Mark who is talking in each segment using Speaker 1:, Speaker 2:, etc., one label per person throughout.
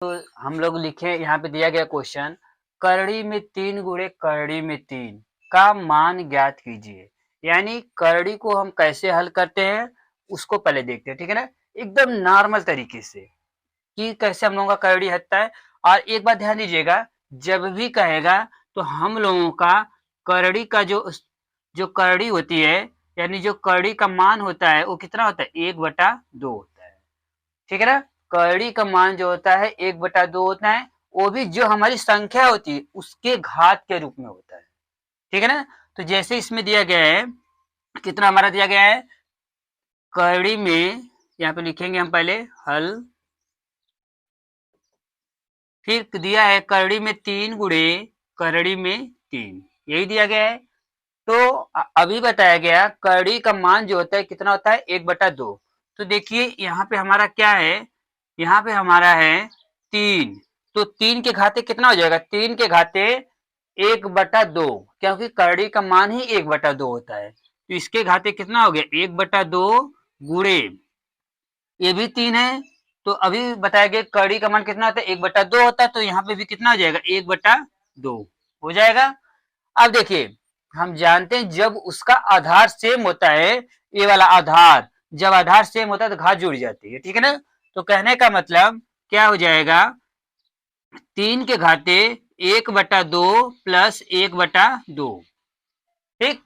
Speaker 1: तो हम लोग लिखे, यहाँ पे दिया गया क्वेश्चन, करड़ी में 3 गुणे करड़ी में 3 का मान ज्ञात कीजिए। यानी करड़ी को हम कैसे हल करते हैं उसको पहले देखते हैं, ठीक है ना, एकदम नॉर्मल तरीके से कि कैसे हम लोगों का करड़ी हटता है। और एक बात ध्यान दीजिएगा, जब भी कहेगा तो हम लोगों का करड़ी का जो करड़ी होती है, यानी जो करड़ी का मान होता है वो कितना होता है, 1/2 होता है, ठीक है ना। करड़ी का मान जो होता है 1/2 होता है, वो भी जो हमारी संख्या होती है उसके घात के रूप में होता है, ठीक है ना। तो जैसे इसमें दिया गया है, कितना हमारा दिया गया है, करड़ी में, यहाँ पे लिखेंगे हम पहले हल, फिर दिया है करड़ी में 3 गुणे करड़ी में 3, यही दिया गया है। तो अभी बताया गया करड़ी का मान जो होता है कितना होता है, 1/2। तो देखिए यहाँ पे हमारा क्या है, यहाँ पे हमारा है 3, तो 3 के घाते कितना हो जाएगा, 3 के घाते 1/2, क्योंकि करड़ी का मान ही 1/2 होता है। तो इसके घाते कितना हो गया, 1/2 गुणे, ये भी 3 है। तो अभी बताया गया कड़ी का मान कितना होता है, 1/2 होता है, तो यहाँ पे भी कितना हो जाएगा, 1/2 हो जाएगा। अब देखिए, हम जानते हैं जब उसका आधार सेम होता है, ये वाला आधार, जब आधार सेम होता है तो घात जुड़ जाती है, ठीक है ना। तो कहने का मतलब क्या हो जाएगा, 3 के घाते 1/2 प्लस 1/2, ठीक,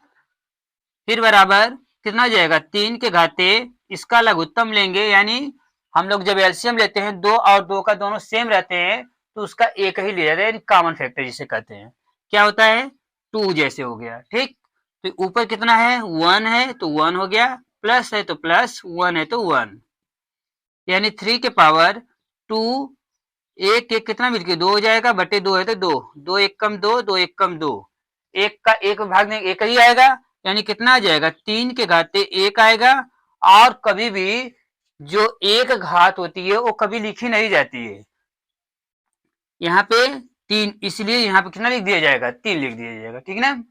Speaker 1: फिर बराबर कितना हो जाएगा, 3 के घाते इसका लघुत्तम लेंगे, यानी हम लोग जब एलसीएम लेते हैं 2 और 2 का दोनों सेम रहते हैं तो उसका एक ही ले जाते हैं, कॉमन फैक्टर जिसे कहते हैं, क्या होता है, 2 जैसे हो गया, ठीक। तो ऊपर कितना है, 1 है तो 1 हो गया, प्लस है तो प्लस, 1 है तो 1, यानी 3 के पावर 2, एक एक कितना मिलकर 2 हो जाएगा, बटे 2 है तो 2, 2 एक कम 2, 2 एक कम 2, एक का एक भाग में एक ही आएगा, यानी कितना आ जाएगा, 3 के घाते 1 आएगा। और कभी भी जो एक घात होती है वो कभी लिखी नहीं जाती है, यहाँ पे 3, इसलिए यहाँ पे कितना लिख दिया जाएगा, 3 लिख दिया जाएगा, ठीक है ना।